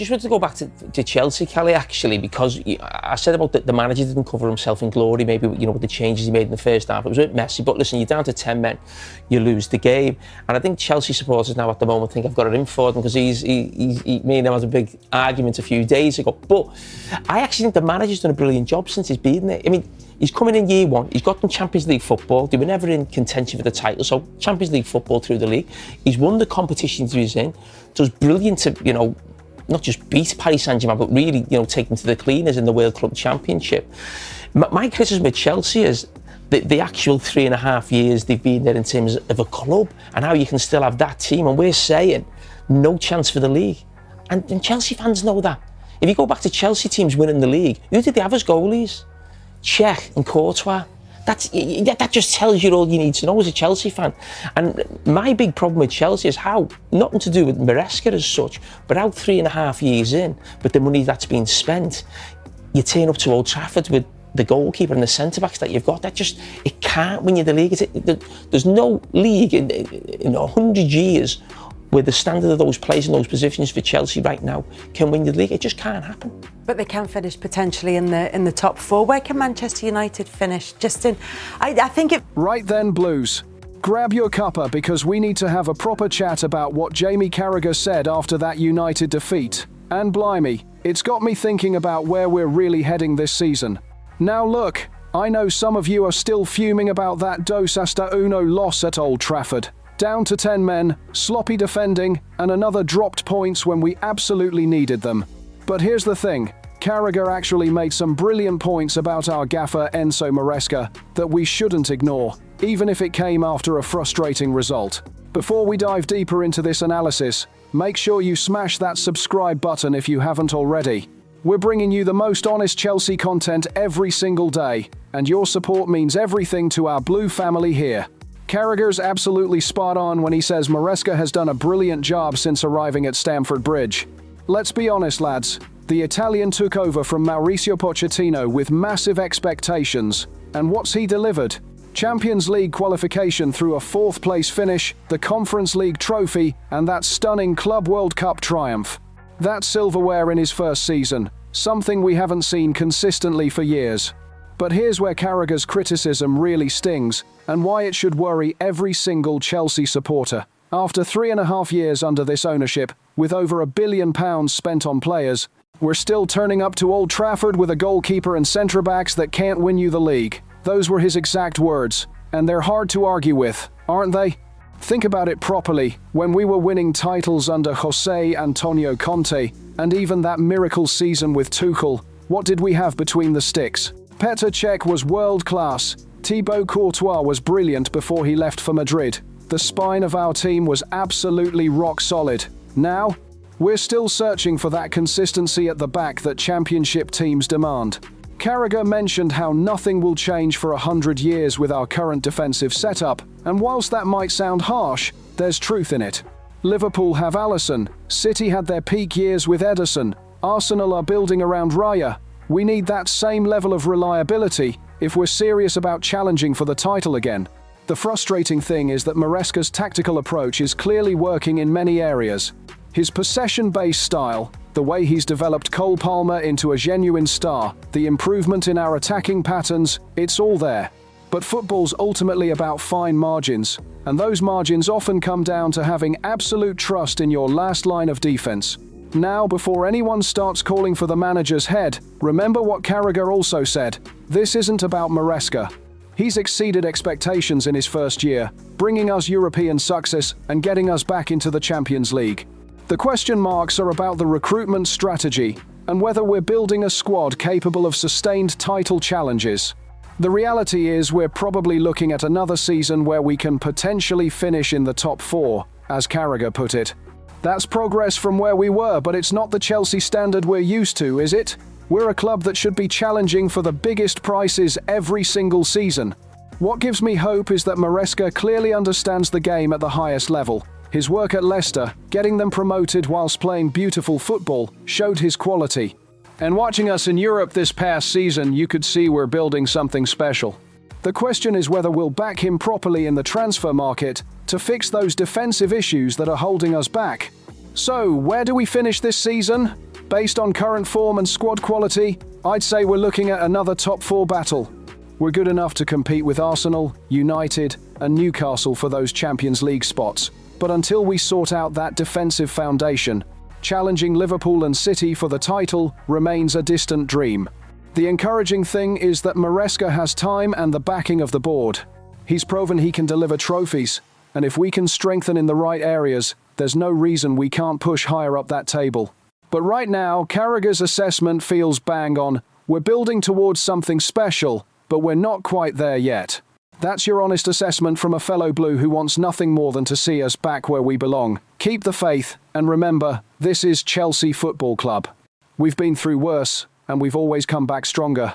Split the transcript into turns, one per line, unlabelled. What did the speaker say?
Just want to go back to Chelsea, Kelly, actually, because I said about the manager didn't cover himself in glory, maybe, with the changes he made in the first half. It was a bit messy, but listen, you're down to 10 men, you lose the game. And I think Chelsea supporters now at the moment think I've got it in for them because me and him had a big argument a few days ago. But I actually think the manager's done a brilliant job since he's been there. I mean, he's coming in year one, he's got them Champions League football, they were never in contention for the title, so Champions League football through the league. He's won the competitions he's in, so it's brilliant to, not just beat Paris Saint-Germain, but really, take them to the cleaners in the World Club Championship. My criticism with Chelsea is the actual 3.5 years they've been there in terms of a club and how you can still have that team. And we're saying no chance for the league. And Chelsea fans know that. If you go back to Chelsea teams winning the league, who did they have as goalies? Cech and Courtois. That just tells you all you need to know as a Chelsea fan. And my big problem with Chelsea is how, nothing to do with Maresca as such, but how 3.5 years in, with the money that's been spent, you turn up to Old Trafford with the goalkeeper and the centre-backs that you've got. It can't win you the league. There's no league in 100 years where the standard of those players in those positions for Chelsea right now can win the league. It just can't happen.
But they can finish potentially in the top four. Where can Manchester United finish? I think it...
Right then, Blues. Grab your cuppa because we need to have a proper chat about what Jamie Carragher said after that United defeat. And blimey, it's got me thinking about where we're really heading this season. Now look, I know some of you are still fuming about that 2-1 loss at Old Trafford. Down to 10 men, sloppy defending, and another dropped points when we absolutely needed them. But here's the thing, Carragher actually made some brilliant points about our gaffer Enzo Maresca that we shouldn't ignore, even if it came after a frustrating result. Before we dive deeper into this analysis, make sure you smash that subscribe button if you haven't already. We're bringing you the most honest Chelsea content every single day, and your support means everything to our Blue family here. Carragher's absolutely spot on when he says Maresca has done a brilliant job since arriving at Stamford Bridge. Let's be honest, lads. The Italian took over from Mauricio Pochettino with massive expectations. And what's he delivered? Champions League qualification through a 4th place finish, the Conference League trophy, and that stunning Club World Cup triumph. That's silverware in his first season, something we haven't seen consistently for years. But here's where Carragher's criticism really stings, and why it should worry every single Chelsea supporter. After 3.5 years under this ownership, with over £1 billion spent on players, we're still turning up to Old Trafford with a goalkeeper and centre-backs that can't win you the league. Those were his exact words, and they're hard to argue with, aren't they? Think about it properly. When we were winning titles under Jose Antonio Conte, and even that miracle season with Tuchel, what did we have between the sticks? Petr Cech was world-class. Thibaut Courtois was brilliant before he left for Madrid. The spine of our team was absolutely rock solid. Now, we're still searching for that consistency at the back that championship teams demand. Carragher mentioned how nothing will change for 100 years with our current defensive setup, and whilst that might sound harsh, there's truth in it. Liverpool have Alisson, City had their peak years with Ederson, Arsenal are building around Raya. We need that same level of reliability if we're serious about challenging for the title again. The frustrating thing is that Maresca's tactical approach is clearly working in many areas. His possession-based style, the way he's developed Cole Palmer into a genuine star, the improvement in our attacking patterns, it's all there. But football's ultimately about fine margins, and those margins often come down to having absolute trust in your last line of defense. Now, before anyone starts calling for the manager's head, remember what Carragher also said. This isn't about Maresca. He's exceeded expectations in his first year, bringing us European success and getting us back into the Champions League. The question marks are about the recruitment strategy and whether we're building a squad capable of sustained title challenges. The reality is we're probably looking at another season where we can potentially finish in the top 4, as Carragher put it. That's progress from where we were, but it's not the Chelsea standard we're used to, is it? We're a club that should be challenging for the biggest prizes every single season. What gives me hope is that Maresca clearly understands the game at the highest level. His work at Leicester, getting them promoted whilst playing beautiful football, showed his quality. And watching us in Europe this past season, you could see we're building something special. The question is whether we'll back him properly in the transfer market to fix those defensive issues that are holding us back. So, where do we finish this season? Based on current form and squad quality, I'd say we're looking at another top 4 battle. We're good enough to compete with Arsenal, United, and Newcastle for those Champions League spots. But until we sort out that defensive foundation, challenging Liverpool and City for the title remains a distant dream. The encouraging thing is that Maresca has time and the backing of the board. He's proven he can deliver trophies, and if we can strengthen in the right areas, there's no reason we can't push higher up that table. But right now, Carragher's assessment feels bang on. We're building towards something special, but we're not quite there yet. That's your honest assessment from a fellow Blue who wants nothing more than to see us back where we belong. Keep the faith, and remember, this is Chelsea Football Club. We've been through worse, and we've always come back stronger.